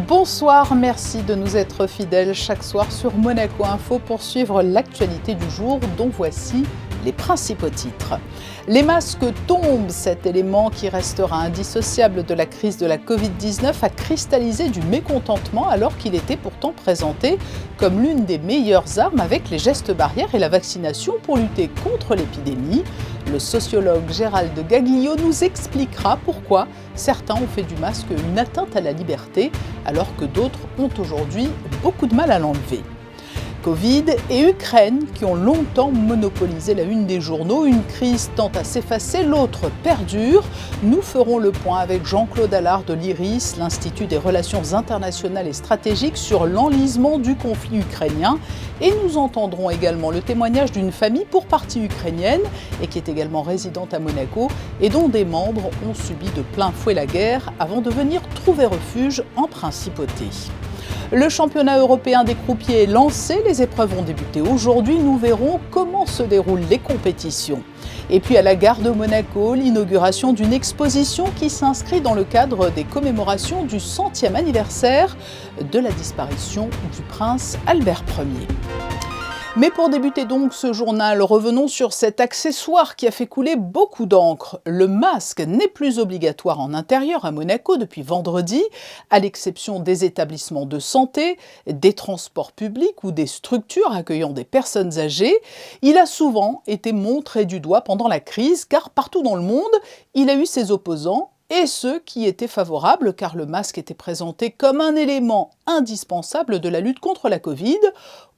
Bonsoir, merci de nous être fidèles chaque soir sur Monaco Info pour suivre l'actualité du jour, dont voici les principaux titres. Les masques tombent, cet élément qui restera indissociable de la crise de la Covid-19 a cristallisé du mécontentement alors qu'il était pourtant présenté comme l'une des meilleures armes avec les gestes barrières et la vaccination pour lutter contre l'épidémie. Le sociologue Gérald Gaglio nous expliquera pourquoi certains ont fait du masque une atteinte à la liberté alors que d'autres ont aujourd'hui beaucoup de mal à l'enlever. Covid et Ukraine qui ont longtemps monopolisé la une des journaux. Une crise tend à s'effacer, l'autre perdure. Nous ferons le point avec Jean-Claude Allard de l'IRIS, l'Institut des Relations Internationales et Stratégiques, sur l'enlisement du conflit ukrainien. Et nous entendrons également le témoignage d'une famille pour partie ukrainienne et qui est également résidente à Monaco et dont des membres ont subi de plein fouet la guerre avant de venir trouver refuge en principauté. Le championnat européen des croupiers est lancé, les épreuves ont débuté aujourd'hui, nous verrons comment se déroulent les compétitions. Et puis à la gare de Monaco, l'inauguration d'une exposition qui s'inscrit dans le cadre des commémorations du 100e anniversaire de la disparition du prince Albert Ier. Mais pour débuter donc ce journal, revenons sur cet accessoire qui a fait couler beaucoup d'encre. Le masque n'est plus obligatoire en intérieur à Monaco depuis vendredi, à l'exception des établissements de santé, des transports publics ou des structures accueillant des personnes âgées. Il a souvent été montré du doigt pendant la crise, car partout dans le monde, il a eu ses opposants et ceux qui étaient favorables, car le masque était présenté comme un élément indispensable de la lutte contre la Covid.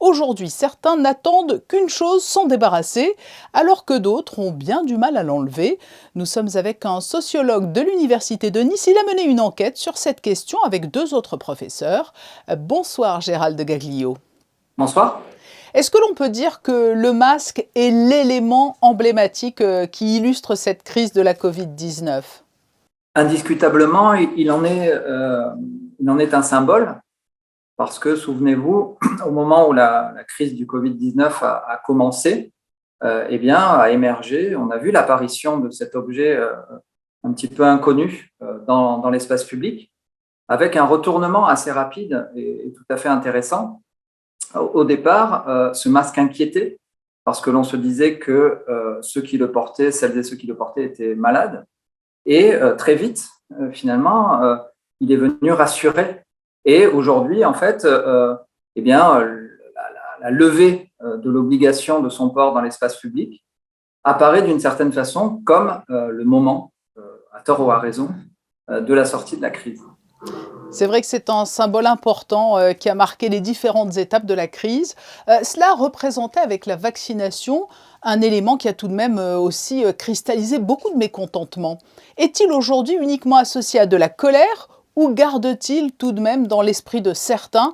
Aujourd'hui, certains n'attendent qu'une chose, s'en débarrasser, alors que d'autres ont bien du mal à l'enlever. Nous sommes avec un sociologue de l'Université de Nice. Il a mené une enquête sur cette question avec deux autres professeurs. Bonsoir Gérald Gaglio. Bonsoir. Est-ce que l'on peut dire que le masque est l'élément emblématique qui illustre cette crise de la Covid-19 ? Indiscutablement, il en est un symbole parce que, souvenez-vous, au moment où la crise du Covid-19 a commencé, a émergé, on a vu l'apparition de cet objet un petit peu inconnu dans l'espace public, avec un retournement assez rapide et tout à fait intéressant. Au départ, ce masque inquiétait parce que l'on se disait que ceux qui le portaient, celles et ceux qui le portaient étaient malades. Et très vite, finalement, il est venu rassurer. Et aujourd'hui, en fait, la levée de l'obligation de son port dans l'espace public apparaît d'une certaine façon comme le moment, à tort ou à raison, de la sortie de la crise. C'est vrai que c'est un symbole important qui a marqué les différentes étapes de la crise. Cela représentait avec la vaccination un élément qui a tout de même aussi cristallisé beaucoup de mécontentement. Est-il aujourd'hui uniquement associé à de la colère ou garde-t-il tout de même dans l'esprit de certains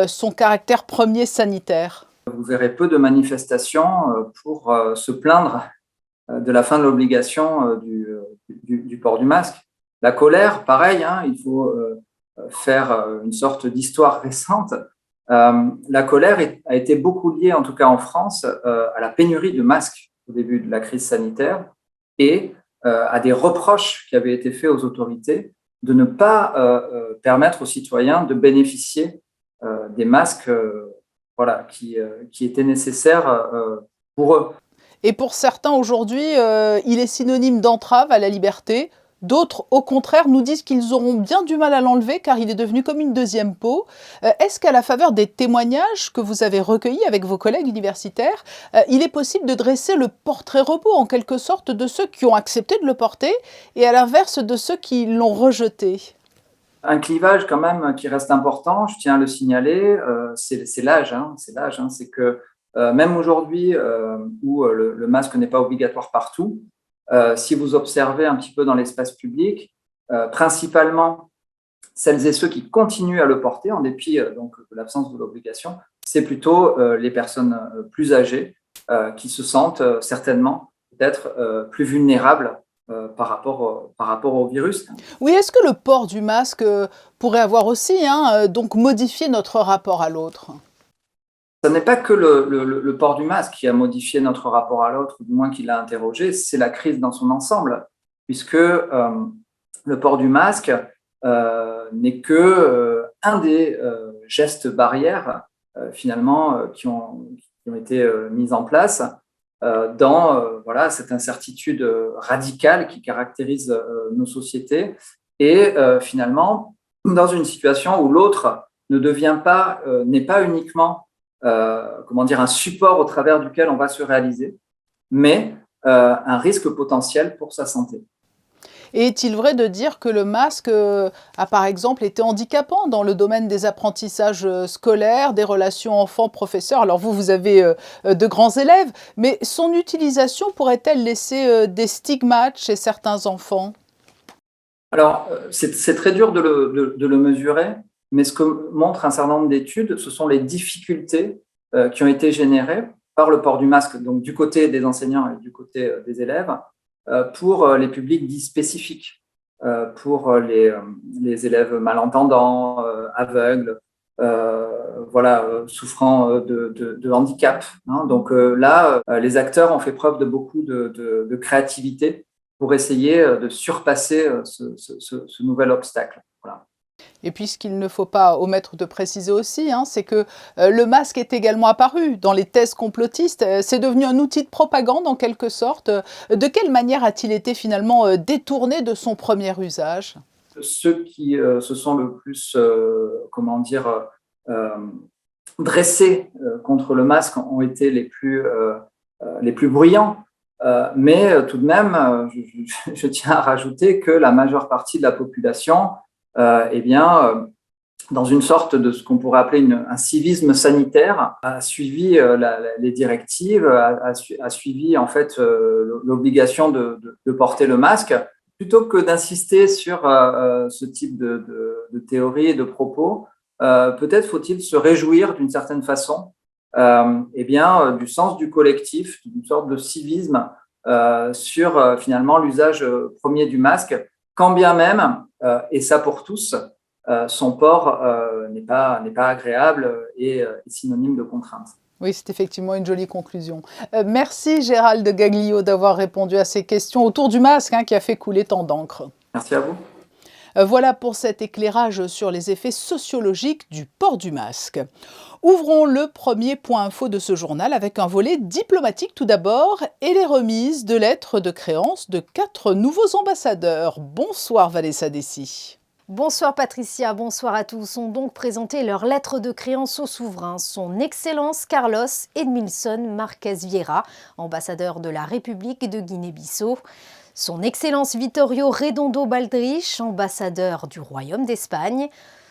son caractère premier sanitaire ? Vous verrez peu de manifestations pour se plaindre de la fin de l'obligation du port du masque. La colère, pareil, il faut faire une sorte d'histoire récente. La colère a été beaucoup liée, en tout cas en France, à la pénurie de masques au début de la crise sanitaire et à des reproches qui avaient été faits aux autorités de ne pas permettre aux citoyens de bénéficier des masques qui étaient nécessaires pour eux. Et pour certains aujourd'hui, il est synonyme d'entrave à la liberté. D'autres, au contraire, nous disent qu'ils auront bien du mal à l'enlever car il est devenu comme une deuxième peau. Est-ce qu'à la faveur des témoignages que vous avez recueillis avec vos collègues universitaires, il est possible de dresser le portrait robot en quelque sorte de ceux qui ont accepté de le porter et à l'inverse de ceux qui l'ont rejeté ? Un clivage quand même qui reste important, je tiens à le signaler, c'est l'âge. C'est que même aujourd'hui où le masque n'est pas obligatoire partout, si vous observez un petit peu dans l'espace public, principalement celles et ceux qui continuent à le porter en dépit donc, de l'absence de l'obligation, c'est plutôt les personnes plus âgées qui se sentent certainement peut-être plus vulnérables par rapport au virus. Oui, est-ce que le port du masque pourrait avoir aussi donc modifié notre rapport à l'autre ? Ce n'est pas que le port du masque qui a modifié notre rapport à l'autre, ou du moins qui l'a interrogé, c'est la crise dans son ensemble, puisque le port du masque n'est que un des gestes barrières finalement qui ont été mis en place dans voilà, cette incertitude radicale qui caractérise nos sociétés et finalement dans une situation où l'autre ne devient pas, n'est pas uniquement comment dire, un support au travers duquel on va se réaliser, mais un risque potentiel pour sa santé. Et est-il vrai de dire que le masque a par exemple été handicapant dans le domaine des apprentissages scolaires, des relations enfants-professeurs? Alors vous avez de grands élèves, mais son utilisation pourrait-elle laisser des stigmates chez certains enfants? Alors, c'est très dur de le mesurer, mais ce que montre un certain nombre d'études, ce sont les difficultés qui ont été générées par le port du masque, donc du côté des enseignants et du côté des élèves, pour les publics dits spécifiques, pour les élèves malentendants, aveugles, voilà, souffrant de handicap. Hein. Donc là, les acteurs ont fait preuve de beaucoup de créativité pour essayer de surpasser ce nouvel obstacle. Voilà. Et puis ce qu'il ne faut pas omettre de préciser aussi, hein, c'est que le masque est également apparu dans les thèses complotistes. C'est devenu un outil de propagande en quelque sorte. De quelle manière a-t-il été finalement détourné de son premier usage? Ceux qui se sont le plus, comment dire, dressés contre le masque ont été les plus bruyants. Mais tout de même, je tiens à rajouter que la majeure partie de la population, eh bien, dans une sorte de ce qu'on pourrait appeler un civisme sanitaire, a suivi les directives, a suivi en fait l'obligation de porter le masque, plutôt que d'insister sur ce type de théorie et de propos. Peut-être faut-il se réjouir d'une certaine façon eh bien, du sens du collectif, d'une sorte de civisme sur finalement l'usage premier du masque, quand bien même, et ça pour tous, son port n'est pas agréable et synonyme de contrainte. Oui, c'est effectivement une jolie conclusion. Merci Gérald Gaglio d'avoir répondu à ces questions autour du masque qui a fait couler tant d'encre. Merci à vous. Voilà pour cet éclairage sur les effets sociologiques du port du masque. Ouvrons le premier point info de ce journal avec un volet diplomatique tout d'abord et les remises de lettres de créance de 4 nouveaux ambassadeurs. Bonsoir Vanessa Dessy. Bonsoir Patricia, bonsoir à tous. Ont donc présenté leurs lettres de créance au souverain, son Excellence Carlos Edmilson Marques Vieira, ambassadeur de la République de Guinée-Bissau. Son Excellence Vittorio Redondo Baldrich, ambassadeur du Royaume d'Espagne.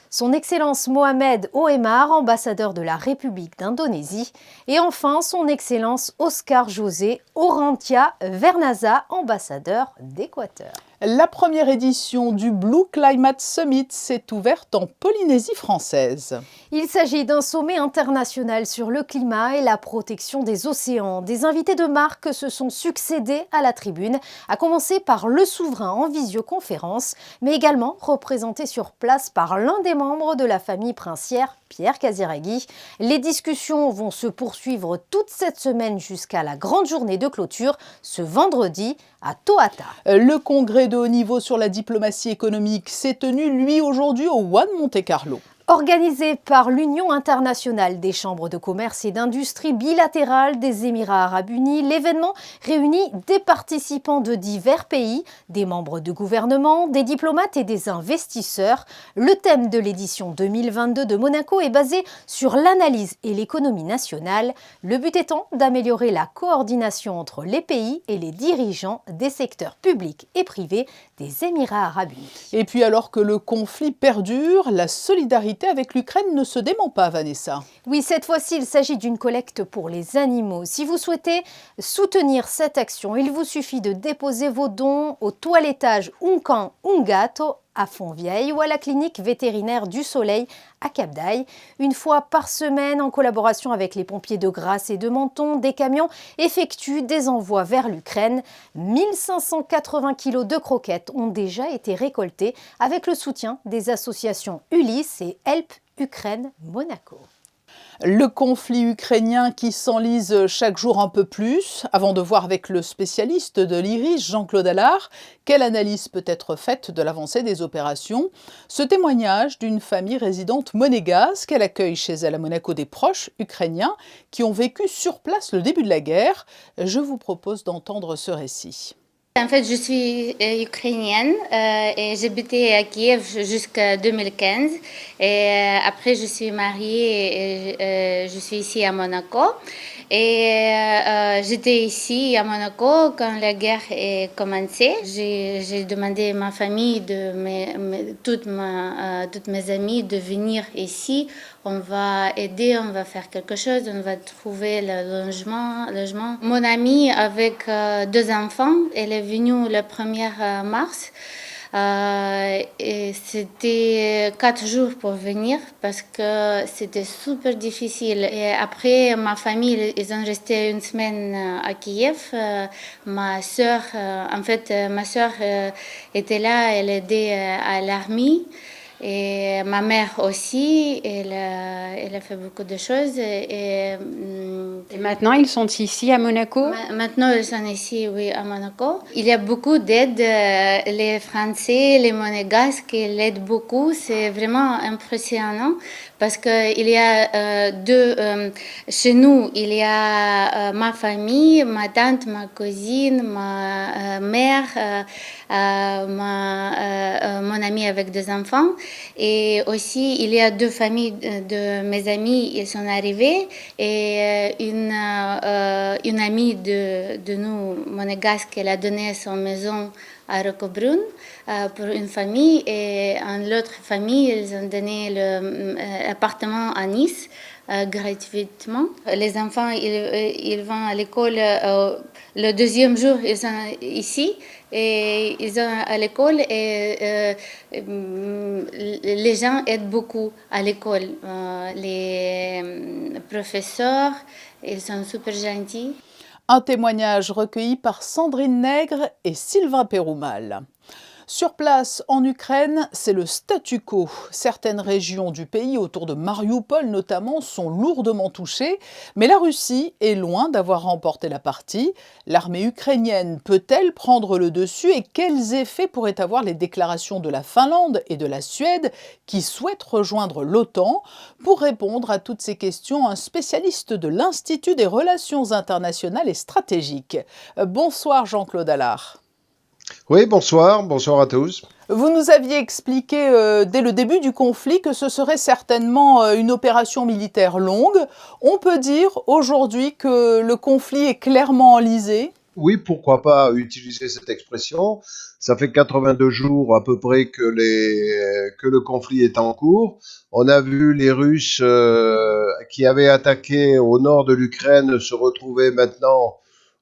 Son Excellence Mohamed Oemar, ambassadeur de la République d'Indonésie. Et enfin, son Excellence Oscar José Orantia Vernaza, ambassadeur d'Équateur. La première édition du Blue Climate Summit s'est ouverte en Polynésie française. Il s'agit d'un sommet international sur le climat et la protection des océans. Des invités de marque se sont succédés à la tribune, à commencer par le souverain en visioconférence, mais également représenté sur place par l'un des membres de la famille princière, Pierre Casiraghi. Les discussions vont se poursuivre toute cette semaine jusqu'à la grande journée de clôture, ce vendredi à Tohata. Le congrès de haut niveau sur la diplomatie économique s'est tenu, lui, aujourd'hui au One Monte Carlo. Organisé par l'Union internationale des chambres de commerce et d'industrie bilatérales des Émirats arabes unis, l'événement réunit des participants de divers pays, des membres de gouvernement, des diplomates et des investisseurs. Le thème de l'édition 2022 de Monaco est basé sur l'analyse et l'économie nationale, le but étant d'améliorer la coordination entre les pays et les dirigeants des secteurs publics et privés des Émirats arabes unis. Et puis alors que le conflit perdure, la solidarité avec l'Ukraine ne se dément pas, Vanessa. Oui, cette fois-ci, il s'agit d'une collecte pour les animaux. Si vous souhaitez soutenir cette action, il vous suffit de déposer vos dons au toilettage Uncan Ungato à Fontvieille ou à la clinique vétérinaire du Soleil à Cap-d'Aille. Une fois par semaine, en collaboration avec les pompiers de Grasse et de Menton, des camions effectuent des envois vers l'Ukraine. 1580 kilos de croquettes ont déjà été récoltés avec le soutien des associations Ulysse et Help Ukraine Monaco. Le conflit ukrainien qui s'enlise chaque jour un peu plus, avant de voir avec le spécialiste de l'IRIS, Jean-Claude Allard, quelle analyse peut être faite de l'avancée des opérations. Ce témoignage d'une famille résidente monégasque, elle accueille chez elle à Monaco des proches ukrainiens qui ont vécu sur place le début de la guerre. Je vous propose d'entendre ce récit. En fait, je suis ukrainienne et j'habitais à Kiev jusqu'à 2015. Et après, je suis mariée et je suis ici à Monaco. Et j'étais ici à Monaco quand la guerre a commencé. J'ai demandé à ma famille, toutes mes amies de venir ici. On va aider, on va faire quelque chose, on va trouver le logement. Mon amie avec 2 enfants, elle est venue le 1er mars. Et c'était 4 jours pour venir parce que c'était super difficile. Et après, ma famille, ils ont resté une semaine à Kiev. Ma sœur était là, elle aidait à l'armée. Et ma mère aussi, elle a fait beaucoup de choses. Et maintenant, ils sont ici à Monaco? Maintenant, ils sont ici, oui, à Monaco. Il y a beaucoup d'aide. Les Français, les Monégasques, ils aident beaucoup. C'est vraiment impressionnant parce qu'il y a chez nous, il y a ma famille, ma tante, ma cousine, ma mère, mon amie avec 2 enfants. Et aussi, il y a 2 familles de mes amis, ils sont arrivés. Et une amie de nous, monégasque, elle a donné son maison à Roquebrune pour une famille. Et en l'autre famille, ils ont donné l'appartement à Nice gratuitement. Les enfants, ils vont à l'école le 2e jour, ils sont ici. Et ils sont à l'école et les gens aident beaucoup à l'école. Les professeurs, ils sont super gentils. Un témoignage recueilli par Sandrine Nègre et Sylvain Péroumal. Sur place, en Ukraine, c'est le statu quo. Certaines régions du pays, autour de Marioupol notamment, sont lourdement touchées. Mais la Russie est loin d'avoir remporté la partie. L'armée ukrainienne peut-elle prendre le dessus et quels effets pourraient avoir les déclarations de la Finlande et de la Suède qui souhaitent rejoindre l'OTAN? Pour répondre à toutes ces questions, un spécialiste de l'Institut des relations internationales et stratégiques. Bonsoir Jean-Claude Allard. Oui, bonsoir à tous. Vous nous aviez expliqué dès le début du conflit que ce serait certainement une opération militaire longue. On peut dire aujourd'hui que le conflit est clairement enlisé? Oui, pourquoi pas utiliser cette expression. Ça fait 82 jours à peu près que le conflit est en cours. On a vu les Russes qui avaient attaqué au nord de l'Ukraine se retrouver maintenant,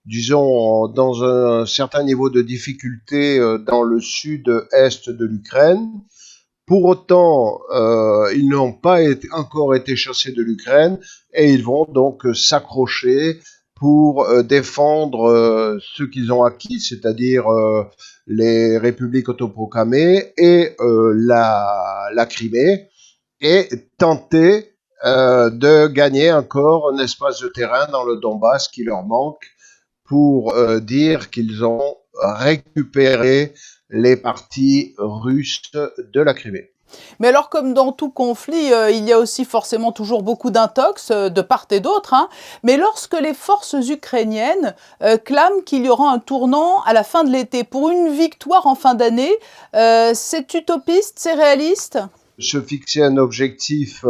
disons, dans un certain niveau de difficulté dans le sud-est de l'Ukraine. Pour autant, ils n'ont pas encore été chassés de l'Ukraine et ils vont donc s'accrocher pour défendre ce qu'ils ont acquis, c'est-à-dire les républiques autoproclamées et la Crimée, et tenter de gagner encore un espace de terrain dans le Donbass qui leur manque, pour dire qu'ils ont récupéré les parties russes de la Crimée. Mais alors, comme dans tout conflit, il y a aussi forcément toujours beaucoup d'intox de part et d'autre. Mais lorsque les forces ukrainiennes clament qu'il y aura un tournant à la fin de l'été pour une victoire en fin d'année, c'est utopiste, c'est réaliste? Se fixer un objectif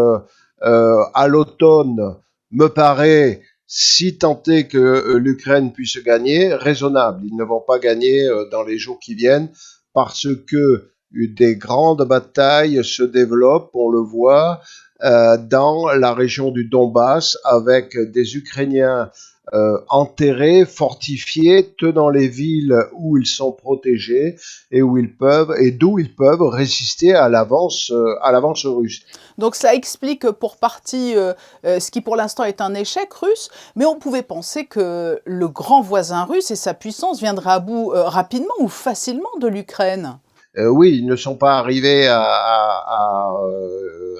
à l'automne me paraît, si tant est que l'Ukraine puisse gagner, raisonnable. Ils ne vont pas gagner dans les jours qui viennent parce que des grandes batailles se développent, on le voit, dans la région du Donbass avec des Ukrainiens enterrés, fortifiés, tenant les villes où ils sont protégés et d'où ils peuvent résister à l'avance russe. Donc ça explique pour partie ce qui pour l'instant est un échec russe, mais on pouvait penser que le grand voisin russe et sa puissance viendraient à bout rapidement ou facilement de l'Ukraine. Oui, ils ne sont pas arrivés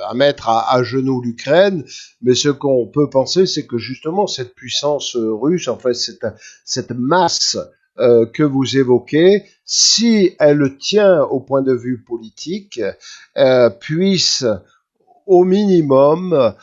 à mettre à genoux l'Ukraine, mais ce qu'on peut penser, c'est que justement cette puissance russe, en fait cette masse que vous évoquez, si elle tient au point de vue politique, puisse au minimum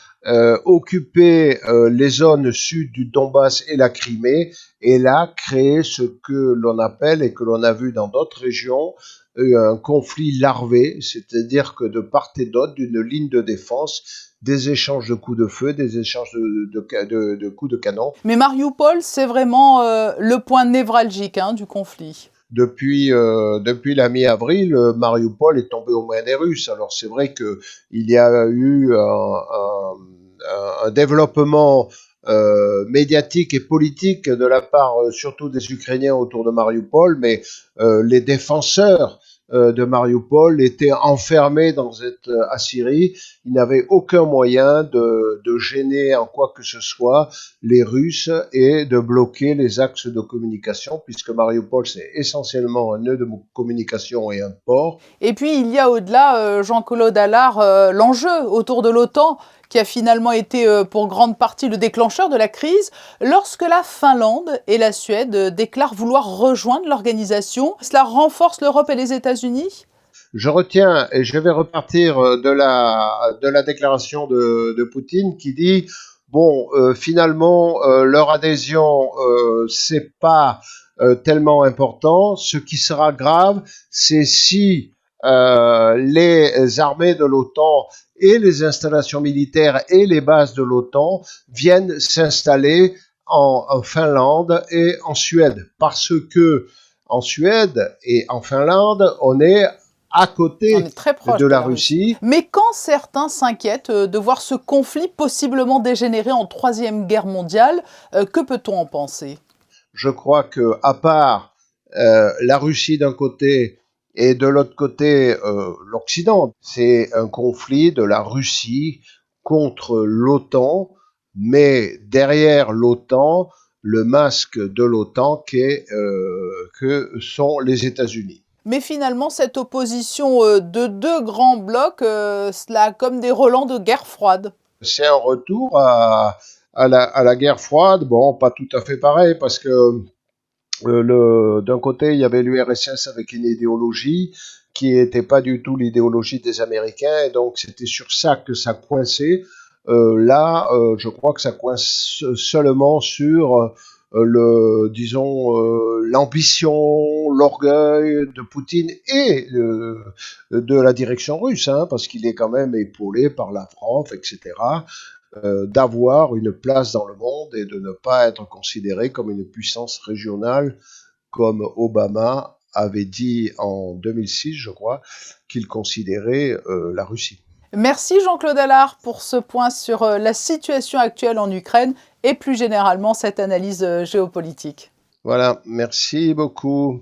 occuper les zones sud du Donbass et la Crimée, et là créer ce que l'on appelle, et que l'on a vu dans d'autres régions, un conflit larvé, c'est-à-dire que de part et d'autre d'une ligne de défense, des échanges de coups de feu, des échanges de coups de canon. Mais Mariupol, c'est vraiment le point névralgique du conflit. Depuis la mi-avril, Mariupol est tombé aux mains des Russes. Alors c'est vrai qu'il y a eu un développement médiatique et politique de la part surtout des Ukrainiens autour de Mariupol, mais les défenseurs de Mariupol étaient enfermés dans cette Assyrie. Ils n'avaient aucun moyen de gêner en quoi que ce soit les Russes et de bloquer les axes de communication, puisque Mariupol, c'est essentiellement un nœud de communication et un port. Et puis, il y a au-delà, Jean-Claude Allard, l'enjeu autour de l'OTAN, qui a finalement été pour grande partie le déclencheur de la crise, lorsque la Finlande et la Suède déclarent vouloir rejoindre l'organisation. Cela renforce l'Europe et les États-Unis ? Je retiens, et je vais repartir de la déclaration de Poutine qui dit, bon, finalement, leur adhésion, c'est pas tellement important. Ce qui sera grave, c'est si les armées de l'OTAN et les installations militaires et les bases de l'OTAN viennent s'installer en Finlande et en Suède. Parce que en Suède et en Finlande, on est à côté de la Russie. Mais quand certains s'inquiètent de voir ce conflit possiblement dégénérer en Troisième Guerre mondiale, que peut-on en penser ? Je crois que, à part la Russie d'un côté et de l'autre côté l'Occident, c'est un conflit de la Russie contre l'OTAN, mais derrière l'OTAN, le masque de l'OTAN que sont les États-Unis. Mais finalement, cette opposition de deux grands blocs, cela a comme des relents de guerre froide. C'est un retour à la guerre froide, bon, pas tout à fait pareil, parce que d'un côté, il y avait l'URSS avec une idéologie qui n'était pas du tout l'idéologie des Américains, et donc c'était sur ça que ça coinçait. Là, je crois que ça coince seulement sur l'ambition, l'orgueil de Poutine et de la direction russe, parce qu'il est quand même épaulé par Lavrov, etc., d'avoir une place dans le monde et de ne pas être considéré comme une puissance régionale, comme Obama avait dit en 2006, je crois, qu'il considérait la Russie. Merci Jean-Claude Allard pour ce point sur la situation actuelle en Ukraine et plus généralement cette analyse géopolitique. Voilà, merci beaucoup.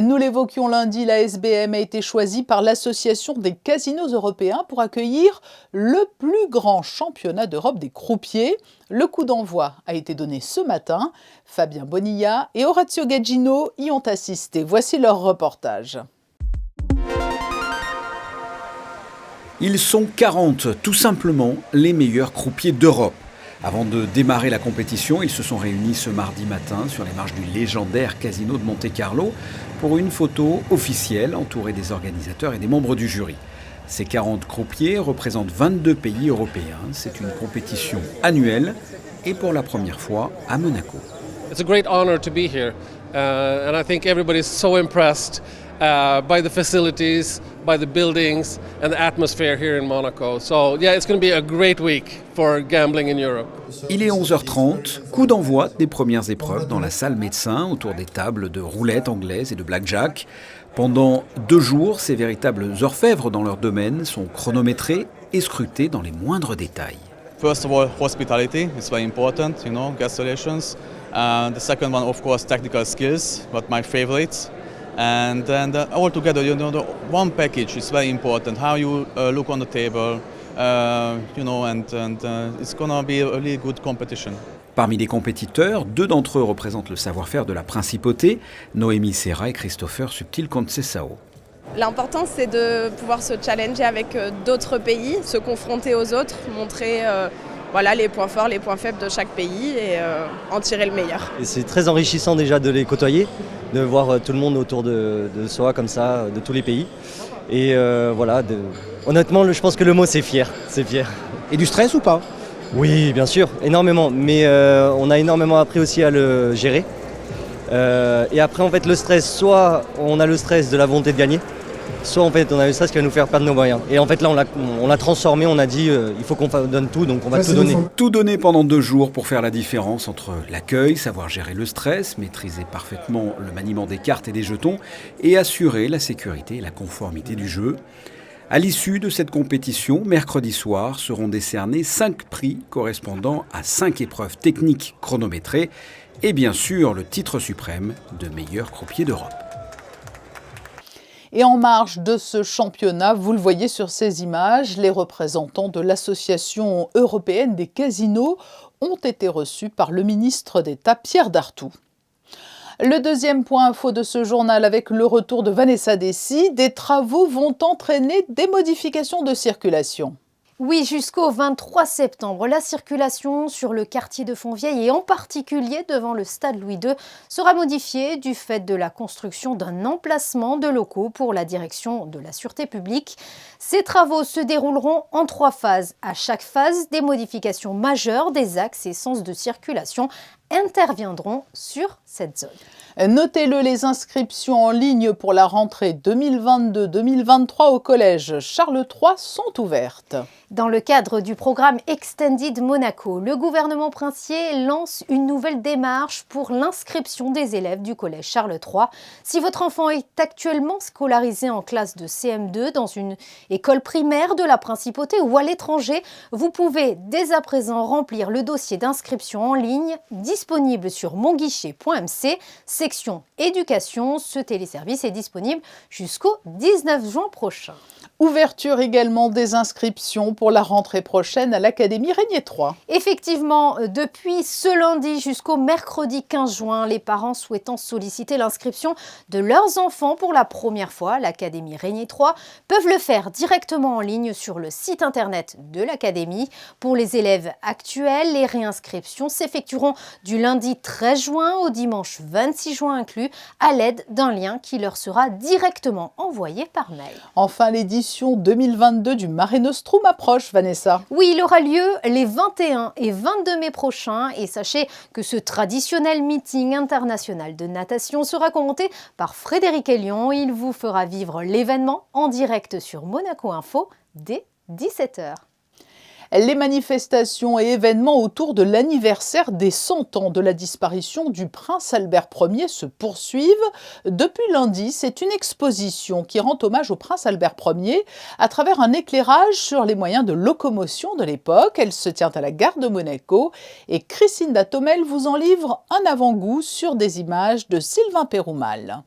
Nous l'évoquions lundi, la SBM a été choisie par l'Association des casinos européens pour accueillir le plus grand championnat d'Europe des croupiers. Le coup d'envoi a été donné ce matin. Fabien Bonilla et Orazio Gaggino y ont assisté. Voici leur reportage. Ils sont 40, tout simplement les meilleurs croupiers d'Europe. Avant de démarrer la compétition, ils se sont réunis ce mardi matin sur les marches du légendaire casino de Monte-Carlo pour une photo officielle entourée des organisateurs et des membres du jury. Ces 40 croupiers représentent 22 pays européens. C'est une compétition annuelle et pour la première fois à Monaco. It's a great honor to be here, and I think everybody's so impressed by the facilities, by the buildings, and the atmosphere here in Monaco. So yeah, it's going to be a great week for gambling in Europe. Il est 11h30, coup d'envoi des premières épreuves dans la salle médecin autour des tables de roulette anglaise et de blackjack. Pendant 2 jours, ces véritables orfèvres dans leur domaine sont chronométrés et scrutés dans les moindres détails. First of all, hospitality is very important, guest relations. The second one, of course, technical skills, but my favorites. And then all together, the one package is very important. How you look on the table, and it's gonna be a really good competition. Parmi les compétiteurs, 2 d'entre eux représentent le savoir-faire de la principauté, Noémie Serra et Christopher Subtil Conceição. L'important, c'est de pouvoir se challenger avec d'autres pays, se confronter aux autres, montrer les points forts, les points faibles de chaque pays et en tirer le meilleur. Et c'est très enrichissant déjà de les côtoyer, de voir tout le monde autour de soi comme ça, de tous les pays. Et honnêtement, je pense que le mot c'est fier. Et du stress ou pas? Oui, bien sûr, énormément. Mais on a énormément appris aussi à le gérer. Et après, en fait, le stress, soit on a le stress de la volonté de gagner, soit en fait on a le stress qui va nous faire perdre nos moyens. Et en fait là on l'a transformé, on a dit il faut qu'on donne tout, donc on va tout donner. Tout donner pendant 2 jours pour faire la différence entre l'accueil, savoir gérer le stress, maîtriser parfaitement le maniement des cartes et des jetons et assurer la sécurité et la conformité du jeu. À l'issue de cette compétition, mercredi soir, seront décernés 5 prix correspondant à 5 épreuves techniques chronométrées et bien sûr le titre suprême de meilleur croupier d'Europe. Et en marge de ce championnat, vous le voyez sur ces images, les représentants de l'Association européenne des casinos ont été reçus par le ministre d'État Pierre Dartout. Le deuxième point info de ce journal avec le retour de Vanessa Dessy, des travaux vont entraîner des modifications de circulation. Oui, jusqu'au 23 septembre, la circulation sur le quartier de Fontvieille et en particulier devant le stade Louis II sera modifiée du fait de la construction d'un emplacement de locaux pour la direction de la sûreté publique. Ces travaux se dérouleront en 3 phases. À chaque phase, des modifications majeures des axes et sens de circulation interviendront sur cette zone. Notez-le, les inscriptions en ligne pour la rentrée 2022-2023 au collège Charles III sont ouvertes. Dans le cadre du programme Extended Monaco, le gouvernement princier lance une nouvelle démarche pour l'inscription des élèves du collège Charles III. Si votre enfant est actuellement scolarisé en classe de CM2 dans une école primaire de la Principauté ou à l'étranger, vous pouvez dès à présent remplir le dossier d'inscription en ligne disponible sur monguichet.mc, section éducation. Ce téléservice est disponible jusqu'au 19 juin prochain. Ouverture également des inscriptions pour la rentrée prochaine à l'Académie Régnier III. Effectivement, depuis ce lundi jusqu'au mercredi 15 juin, les parents souhaitant solliciter l'inscription de leurs enfants pour la première fois à l'Académie Régnier III peuvent le faire directement en ligne sur le site internet de l'Académie. Pour les élèves actuels, les réinscriptions s'effectueront du lundi 13 juin au dimanche 26 juin inclus à l'aide d'un lien qui leur sera directement envoyé par mail. Enfin, l'édition 2022 du Mare Nostrum approche, Vanessa. Oui, il aura lieu les 21 et 22 mai prochains et sachez que ce traditionnel meeting international de natation sera commenté par Frédéric Elion. Il vous fera vivre l'événement en direct sur Monaco Info dès 17h. Les manifestations et événements autour de l'anniversaire des 100 ans de la disparition du prince Albert Ier se poursuivent. Depuis lundi, c'est une exposition qui rend hommage au prince Albert Ier à travers un éclairage sur les moyens de locomotion de l'époque. Elle se tient à la gare de Monaco et Christine Datomel vous en livre un avant-goût sur des images de Sylvain Péroumal.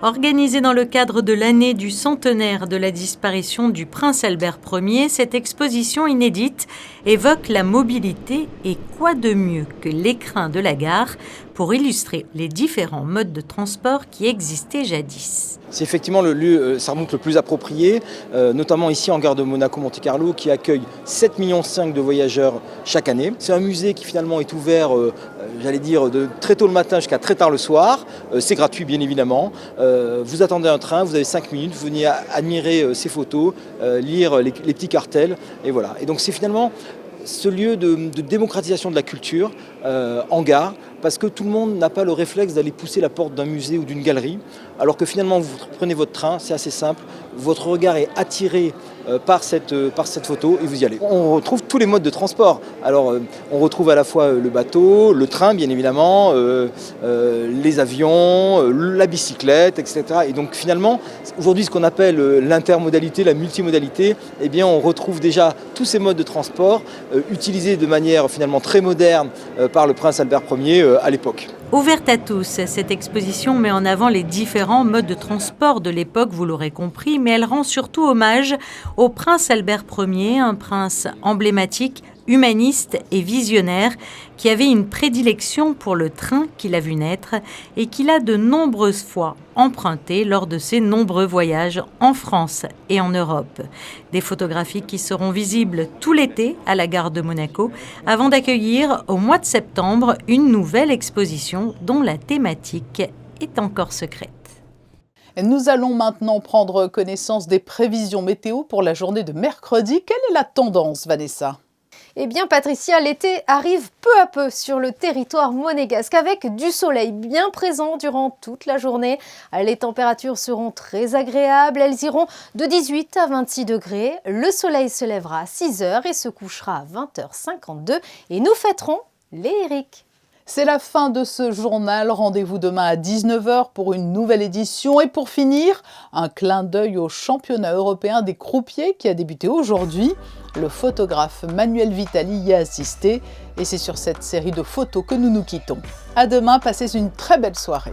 Organisée dans le cadre de l'année du centenaire de la disparition du prince Albert Ier, cette exposition inédite évoque la mobilité et quoi de mieux que l'écrin de la gare pour illustrer les différents modes de transport qui existaient jadis. C'est effectivement le lieu, ça remonte le plus approprié, notamment ici en gare de Monaco-Monte-Carlo qui accueille 7,5 millions de voyageurs chaque année. C'est un musée qui finalement est ouvert, de très tôt le matin jusqu'à très tard le soir. C'est gratuit bien évidemment. Vous attendez un train, vous avez 5 minutes, vous venez admirer ces photos, lire les petits cartels et voilà. Et donc c'est finalement ce lieu de démocratisation de la culture en gare, parce que tout le monde n'a pas le réflexe d'aller pousser la porte d'un musée ou d'une galerie, alors que finalement vous prenez votre train, c'est assez simple, votre regard est attiré par cette photo et vous y allez. On retrouve tous les modes de transport. Alors on retrouve à la fois le bateau, le train bien évidemment, les avions, la bicyclette, etc. Et donc finalement, aujourd'hui ce qu'on appelle l'intermodalité, la multimodalité, eh bien on retrouve déjà tous ces modes de transport utilisés de manière finalement très moderne par le prince Albert Ier à l'époque. Ouverte à tous, cette exposition met en avant les différents modes de transport de l'époque, vous l'aurez compris, mais elle rend surtout hommage au prince Albert Ier, un prince emblématique humaniste et visionnaire qui avait une prédilection pour le train qu'il a vu naître et qu'il a de nombreuses fois emprunté lors de ses nombreux voyages en France et en Europe. Des photographies qui seront visibles tout l'été à la gare de Monaco avant d'accueillir au mois de septembre une nouvelle exposition dont la thématique est encore secrète. Nous allons maintenant prendre connaissance des prévisions météo pour la journée de mercredi. Quelle est la tendance, Vanessa ? Eh bien Patricia, l'été arrive peu à peu sur le territoire monégasque avec du soleil bien présent durant toute la journée. Les températures seront très agréables, elles iront de 18 à 26 degrés. Le soleil se lèvera à 6h et se couchera à 20h52 et nous fêterons les Eric. C'est la fin de ce journal. Rendez-vous demain à 19h pour une nouvelle édition. Et pour finir, un clin d'œil au championnat européen des croupiers qui a débuté aujourd'hui. Le photographe Manuel Vitali y a assisté. Et c'est sur cette série de photos que nous nous quittons. À demain, passez une très belle soirée.